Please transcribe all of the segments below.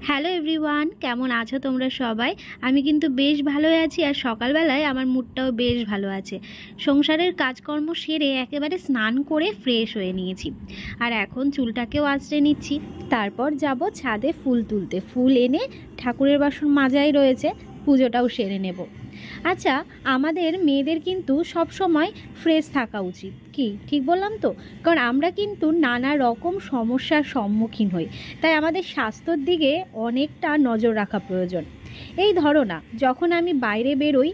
Hello everyone, কেমন আছো তোমরা সবাই? আমি কিন্তু বেশ ভালোই আছি। আর সকালবেলায় আমার মুডটাও বেশ ভালো আছে। সংসারের কাজকর্ম সেরে একেবারে স্নান করে ফ্রেশ হয়ে নিয়েছি। আর এখন চুলটাকেও আঁচড়ে নিচ্ছি। তারপর যাব ছাদে ফুল তুলতে। ফুল এনে ঠাকুরের বাসন মাজাই রয়েছে, পুজোটাও সেরে নেব। আচ্ছা, আমাদের মেয়েদের কিন্তু সব সময় ফ্রেশ থাকা উচিত, কি ঠিক বললাম তো? কারণ আমরা কিন্তু নানা রকম সমস্যার সম্মুখীন হই, তাই আমাদের স্বাস্থ্যের দিকে অনেকটা নজর রাখা প্রয়োজন। এই ধরো না, যখন আমি বাইরে বেরোই,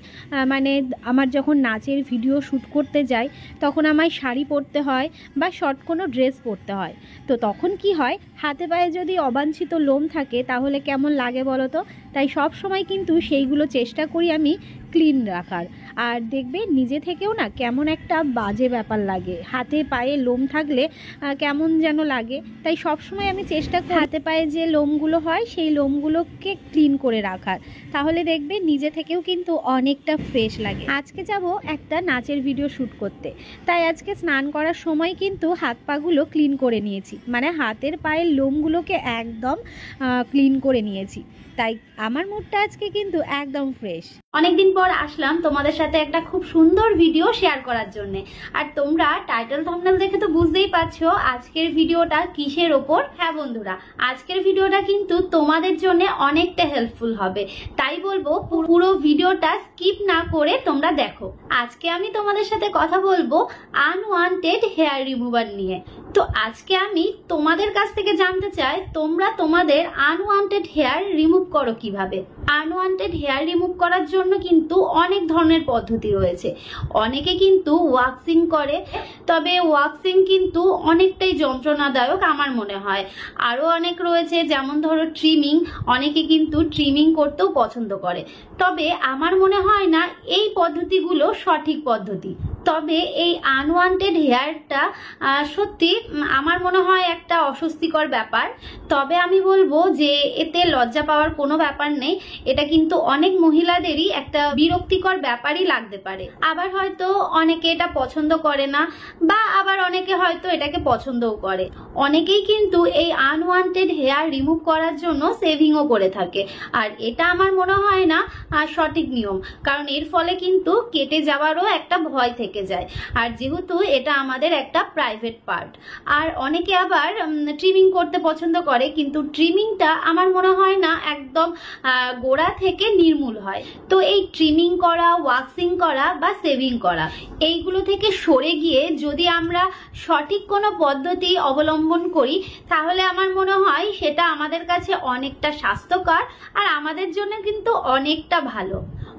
মানে আমার যখন নাচের ভিডিও শ্যুট করতে যাই, তখন আমায় শাড়ি পরতে হয় বা শর্ট কোনো ড্রেস পরতে হয়। তো তখন কি হয়, হাতে পায়ে যদি অবাঞ্ছিত লোম থাকে তাহলে কেমন লাগে বলো তো? তাই সব সময় কিন্তু সেইগুলো চেষ্টা করি আমি ক্লিন রাখার। আর দেখবে নিজে থেকেও না কেমন একটা বাজে ব্যাপার লাগে, হাতে পায়ে লোম থাকলে কেমন যেন লাগে। তাই সব সময় আমি চেষ্টা করি হাতে পায়ে যে লোমগুলো হয় সেই লোমগুলোকে ক্লিন করে রাখার, তাহলে দেখবে নিজে থেকেও কিন্তু অনেকটা ফ্রেশ লাগে। আজকে যাব একটা নাচের ভিডিও শ্যুট করতে, তাই আজকে স্নান করার সময় কিন্তু হাত পাগুলো ক্লিন করে নিয়েছি, মানে হাতের পায়ের লোমগুলোকে একদম ক্লিন করে নিয়েছি। তাই আমার মুডটা আজকে কিন্তু একদম ফ্রেশ। অনেকদিন পর আসলাম তোমাদের সাথে একটা খুব সুন্দর ভিডিও শেয়ার করার জন্য। আর তোমরা টাইটেল থাম্বনেল দেখে তো বুঝতেই পারছো আজকের ভিডিওটা কিসের ওপর। হ্যাঁ বন্ধুরা, আজকের ভিডিওটা কিন্তু তোমাদের জন্য অনেকটা হেল্পফুল হবে, তাই বলবো পুরো ভিডিওটা স্কিপ না করে তোমরা দেখো। আজকে আমি তোমাদের সাথে কথা বলবো আনওয়ান্টেড হেয়ার রিমুভার নিয়ে। তো আজকে আমি তোমাদের কাছ থেকে জানতে চাই তোমরা তোমাদের আনওয়ান্টেড হেয়ার রিমুভ করো কিভাবে। আনওয়ান্টেড হেয়ার রিমুভ করার জন্য কিন্তু অনেক ধরনের পদ্ধতি রয়েছে। অনেকে কিন্তু ওয়াক্সিং করে, তবে ওয়াক্সিং কিন্তু অনেকটাই যন্ত্রণাদায়ক আমার মনে হয়। আরো অনেক রয়েছে, যেমন ধরো ট্রিমিং, অনেকে কিন্তু ট্রিমিং করতেও পছন্দ করে। তবে আমার মনে হয় না এই পদ্ধতিগুলো সঠিক পদ্ধতি। তবে এই আনওয়ান্টেড হেয়ারটা সত্যি আমার মনে হয় একটা অস্বস্তিকর ব্যাপার। তবে আমি বলবো যে এতে লজ্জা পাওয়ার কোনো ব্যাপার নেই। এটা কিন্তু অনেক মহিলাদেরই একটা বিরক্তিকর ব্যাপারই লাগতে পারে। আবার হয়তো অনেকে এটা পছন্দ করে না, বা আবার অনেকে হয়তো এটাকে পছন্দও করে। অনেকেই কিন্তু এই আনওয়ান্টেড হেয়ার রিমুভ করার জন্য সেভিংও করে থাকে। আর এটা আমার মনে হয় না সঠিক নিয়ম, কারণ এর ফলে কিন্তু কেটে যাওয়ারও একটা ভয় থেকে যায়। আর যেহেতু এটা আমাদের একটা প্রাইভেট পার্ট। আর অনেকে আবার ট্রিমিং করতে পছন্দ করে, কিন্তু ট্রিমিংটা আমার মনে হয় না একদম গোড়া থেকে নির্মূল হয়। তো এই ট্রিমিং করা, ওয়াক্সিং করা বা সেভিং করা, এইগুলো থেকে সরে গিয়ে যদি আমরা সঠিক কোনো পদ্ধতি অবলম্বন করি, তাহলে আমার মনে হয় সেটা আমাদের কাছে অনেকটা স্বাস্থ্যকর আর আমাদের জন্য কিন্তু অনেকটা ভালো।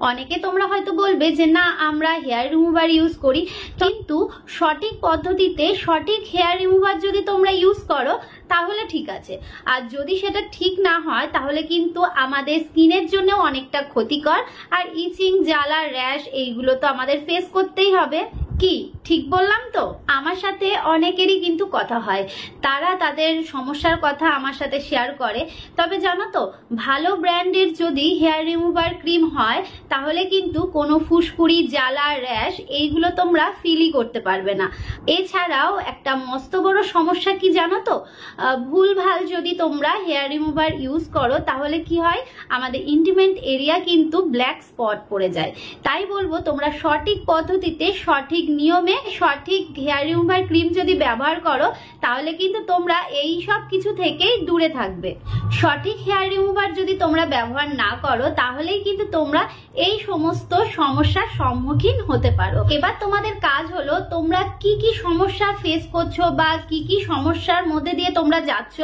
অনেকে তোমরা হয়তো বলবে যে না, আমরা হেয়ার রিমুভার ইউজ করি, কিন্তু সঠিক পদ্ধতিতে সঠিক হেয়ার রিমুভার যদি তোমরা ইউজ করো তাহলে ঠিক আছে। আর যদি সেটা ঠিক না হয় তাহলে কিন্তু আমাদের স্কিনের জন্য অনেকটা ক্ষতিকর। আর ইচিং, জ্বালা, র্যাশ এইগুলো তো আমাদের ফেস করতেই হবে। কি ঠিক বললাম তো? আমার সাথে অনেকেরই কিন্তু কথা হয়, তারা তাদের সমস্যার কথা আমার সাথে শেয়ার করে। তবে জানো তো, ভালো ব্র্যান্ডের যদি হেয়ার রিমুভার ক্রিম হয় তাহলে কিন্তু কোনো ফুসকুড়ি, জ্বালা, র্যাশ এইগুলো তোমরা ফিলই করতে পারবে না। এছাড়াও একটা মস্ত বড় সমস্যা কি জানো তো, ভুলভাল যদি তোমরা হেয়ার রিমুভার ইউজ করো তাহলে কি হয়, আমাদের ইন্টিমেট এরিয়া কিন্তু ব্ল্যাক স্পট পড়ে যায়। তাই বলবো তোমরা সঠিক পদ্ধতিতে, সঠিক নিয়মে সঠিক হেয়ার রিমুভার ক্রিম যদি ব্যবহার করো তাহলে কিন্তু তোমরা এই সব কিছু থেকেই দূরে থাকবে। সঠিক হেয়ার রিমুভার যদি তোমরা ব্যবহার না করো তাহলেই কিন্তু তোমরা এই সমস্ত সমস্যার সম্মুখীন হতে পারো। এবার তোমাদের কাজ হলো তোমরা কি কি সমস্যা ফেস করছো বা কি কি সমস্যার মধ্যে দিয়ে তোমরা যাচ্ছ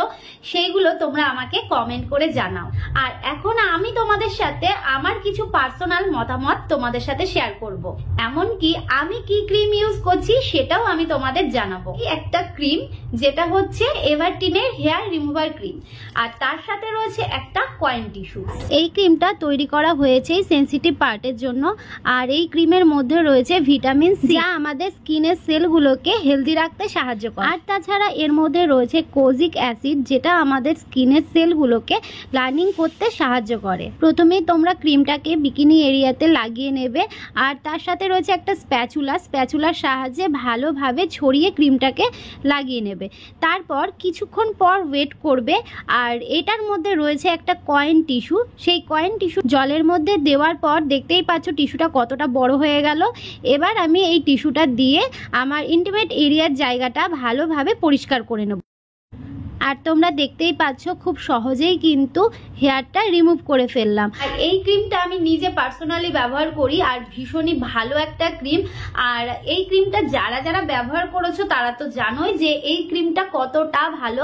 সেইগুলো তোমরা আমাকে কমেন্ট করে জানাও। আর এখন আমি তোমাদের সাথে আমার কিছু পার্সোনাল মতামত তোমাদের সাথে শেয়ার করব। এমনকি আমি কি ক্রিম ইউজ করছি সেটাও আমি তোমাদের জানাবো। একটা ক্রিম যেটা হচ্ছে এভারটিনের হেয়ার রিমুভার ক্রিম, আর তার সাথে রয়েছে একটা কয়েন টিস্যু। এই ক্রিমটা তৈরি করা হয়েছে সেনসিটিভ পার্টের জন্য। আর এই ক্রিমের মধ্যে রয়েছে ভিটামিন সি, যা আমাদের স্কিনের সেলগুলোকে হেলদি রাখতে সাহায্য করে। আর তাছাড়া এর মধ্যে রয়েছে কোজিক অ্যাসিড, যেটা আমাদের স্কিনের সেলগুলোকে লাইনিং করতে সাহায্য করে। প্রথমে তোমরা ক্রিমটাকে বিকিনি এরিয়াতে লাগিয়ে নেবে। আর তার সাথে রয়েছে একটা স্প্যাচুলা স্প্যাচুলার সাহায্যে ভালোভাবে ছড়িয়ে ক্রিমটাকে লাগিয়ে নেবে। তারপর কিছুক্ষণ পর ওয়েট করবে। আর এটার মধ্যে রয়েছে একটা কয়েন টিস্যু, সেই কয়েন টিস্যু জলের মধ্যে দেওয়ার পর দেখতেই পাচ্ছ টিস্যুটা কতটা বড় হয়ে গেল। এবার আমি এই টিস্যুটা দিয়ে আমার ইন্টিমেট এরিয়ার জায়গাটা ভালোভাবে পরিষ্কার করে নেব। আর তোমরা দেখতেই পাচ্ছ খুব সহজেই কিন্তু হেয়ারটা রিমুভ করে ফেললাম। আর এই ক্রিমটা আমি নিজে পার্সোনালি ব্যবহার করি আর ভীষণই ভালো একটা ক্রিম। আর এই ক্রিমটা যারা যারা ব্যবহার করেছো তারা তো জানোই যে এই ক্রিমটা কতটা ভালো।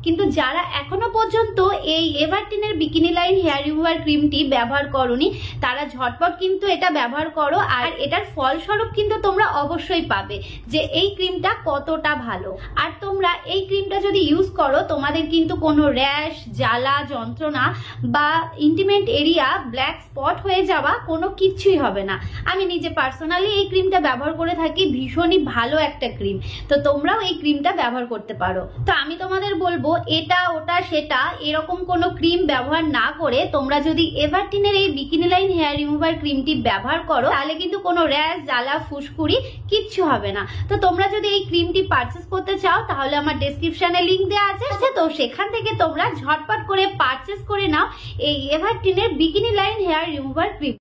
কিন্তু যারা এখনো পর্যন্ত এই এভারটিনের বিকিনি লাইন হেয়ার রিমুভার ক্রিমটি ব্যবহার করোনি তারা ঝটপট কিন্তু এটা ব্যবহার করো। আর এটার ফলস্বরূপ কিন্তু তোমরা অবশ্যই পাবে যে এই ক্রিমটা কতটা ভালো। আর তোমরা এই ক্রিমটা যদি ইউজ করো তোমাদের কিন্তু কোনো র্যাশ, জ্বালা, যন্ত্রণা বা ইন্টিমেট এরিয়া ব্ল্যাক স্পট হয়ে যাওয়া কোনো কিছুই হবে না। আমি নিজে পার্সোনালি এই ক্রিমটা ব্যবহার করে থাকি, ভীষণই ভালো একটা ক্রিম। তো তোমরাও এই ক্রিমটা ব্যবহার করতে পারো। তো আমি তোমাদের বলবো এটা ওটা সেটা এরকম কোনো ক্রিম ব্যবহার না করে তোমরা যদি এভারটিনের এই বিকিনি লাইন হেয়ার রিমুভার ক্রিমটি ব্যবহার করো তাহলে কিন্তু কোনো র্যাশ, জ্বালা, ফুসকুড়ি কিচ্ছু হবে না। তো তোমরা যদি এই ক্রিমটি পারচেস করতে চাও তাহলে আমার ডেসক্রিপশনে লিংক দেওয়া আছে, তো সেখান থেকে তোমরা ঝটপট করে পারচেস করে নাও এই এভারটিনের bikini line hair remover cream.